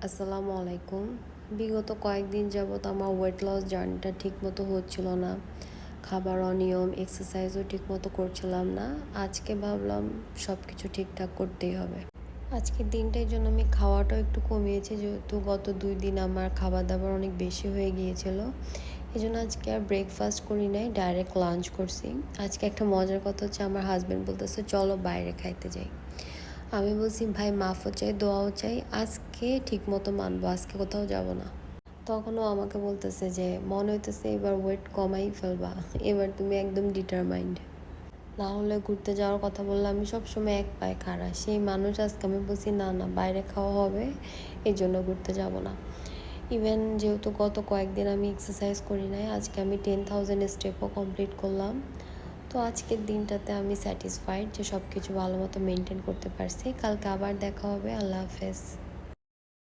আসসালামু আলাইকুম। বিগত কয়েকদিন যাবৎ আমার ওয়েট লস জার্নিটা ঠিকমতো হচ্ছিল না। খাবার অনিয়ম, এক্সারসাইজও ঠিকমতো করছিলাম না। আজকে ভাবলাম সব কিছু ঠিকঠাক করতেই হবে। আজকের দিনটার জন্য আমি খাওয়াটাও একটু কমিয়েছি, যেহেতু গত 2 দিন আমার খাবার-দাবার অনেক বেশি হয়ে গিয়েছিল। এজন্য আজকে আর ব্রেকফাস্ট করি নাই, ডাইরেক্ট লাঞ্চ করছি। আজকে একটা মজার কথা হচ্ছে, আমার হাসব্যান্ড বলতেছে চলো বাইরে খাইতে যাই। আমি বলছি ভাই মাফও চাই, দোয়াও চাই, আজকে ঠিক মতো মানবো, আজকে কোথাও যাব না। তখনও আমাকে বলতেছে যে মনে হইতেছে এবার ওয়েট কমাই ফেলবা, এবার তুমি একদম ডিটারমাইন্ড, না হলে ঘুরতে যাওয়ার কথা বললে আমি সবসময় এক পায়ে খাড়া সেই মানুষ। আজকে আমি বলছি না না, বাইরে খাওয়া হবে, এই জন্য ঘুরতে যাব না। ইভেন যেহেতু গত কয়েকদিন আমি এক্সারসাইজ করি নাই, আজকে আমি 10,000 স্টেপও কমপ্লিট করলাম। তো আজকের দিনটাতে আমি স্যাটিসফাইড যে সব কিছু ভালো মতো মেনটেন করতে পারছি। কালকে আবার দেখা হবে। আল্লাহ হাফেজ।